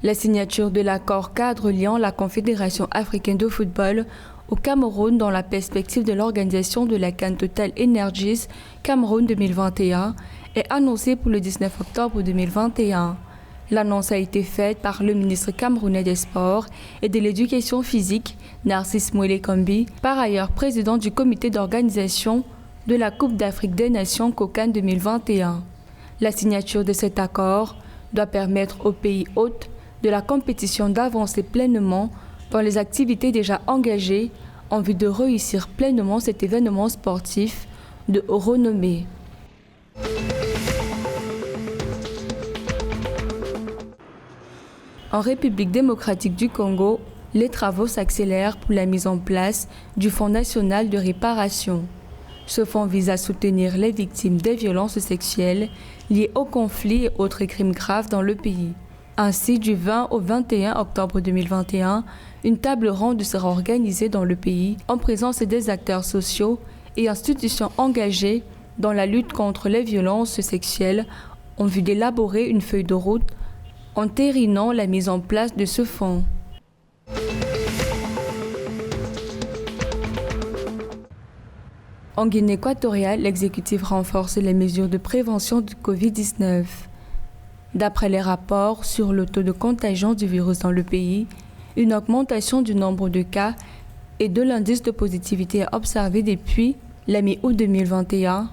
La signature de l'accord cadre liant la Confédération africaine de football au Cameroun dans la perspective de l'organisation de la CAN Total Energies Cameroun 2021 est annoncée pour le 19 octobre 2021. L'annonce a été faite par le ministre camerounais des Sports et de l'Éducation physique, Narcisse Mouélé Kambi, par ailleurs président du comité d'organisation de la Coupe d'Afrique des Nations COCAN 2021. La signature de cet accord doit permettre aux pays hôtes de la compétition d'avancer pleinement dans les activités déjà engagées en vue de réussir pleinement cet événement sportif de haute renommée. En République démocratique du Congo, les travaux s'accélèrent pour la mise en place du Fonds national de réparation. Ce fonds vise à soutenir les victimes des violences sexuelles liées aux conflits et autres crimes graves dans le pays. Ainsi, du 20 au 21 octobre 2021, une table ronde sera organisée dans le pays en présence des acteurs sociaux et institutions engagées dans la lutte contre les violences sexuelles en vue d'élaborer une feuille de route entérinant la mise en place de ce fonds. En Guinée équatoriale, l'exécutif renforce les mesures de prévention du Covid-19. D'après les rapports sur le taux de contagion du virus dans le pays, une augmentation du nombre de cas et de l'indice de positivité est observée depuis la mi-août 2021,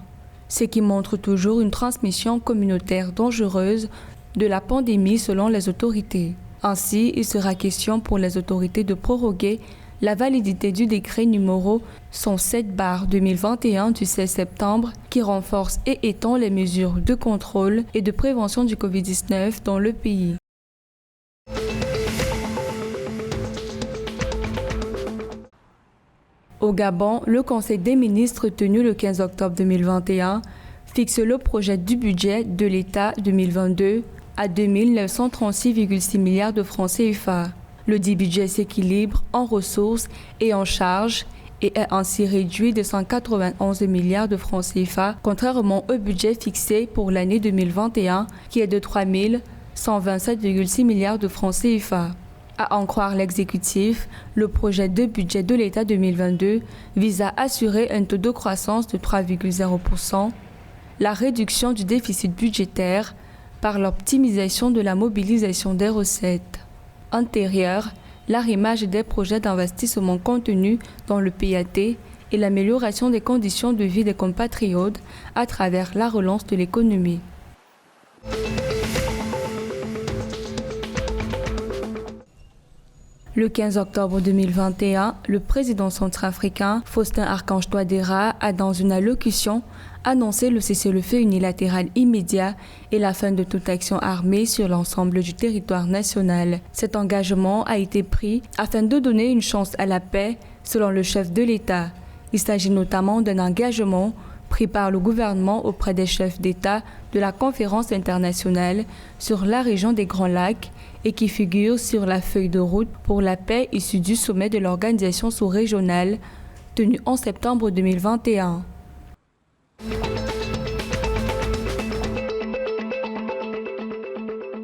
ce qui montre toujours une transmission communautaire dangereuse de la pandémie selon les autorités. Ainsi, il sera question pour les autorités de proroguer la validité du décret numéro 107/2021 du 16 septembre qui renforce et étend les mesures de contrôle et de prévention du Covid-19 dans le pays. Au Gabon, le Conseil des ministres tenu le 15 octobre 2021 fixe le projet du budget de l'État 2022 à 2 936,6 milliards de francs CFA. Le dit budget s'équilibre en ressources et en charges et est ainsi réduit de 191 milliards de francs CFA, contrairement au budget fixé pour l'année 2021 qui est de 3 127,6 milliards de francs CFA. À en croire l'exécutif, le projet de budget de l'État 2022 vise à assurer un taux de croissance de 3,0%, la réduction du déficit budgétaire par l'optimisation de la mobilisation des recettes antérieures, l'arrimage des projets d'investissement contenus dans le PAT et l'amélioration des conditions de vie des compatriotes à travers la relance de l'économie. Le 15 octobre 2021, le président centrafricain Faustin Archange Touadéra a dans une allocution annoncé le cessez-le-feu unilatéral immédiat et la fin de toute action armée sur l'ensemble du territoire national. Cet engagement a été pris afin de donner une chance à la paix, selon le chef de l'État. Il s'agit notamment d'un engagement pris par le gouvernement auprès des chefs d'État de la conférence internationale sur la région des Grands Lacs et qui figure sur la feuille de route pour la paix issue du sommet de l'organisation sous-régionale tenu en septembre 2021.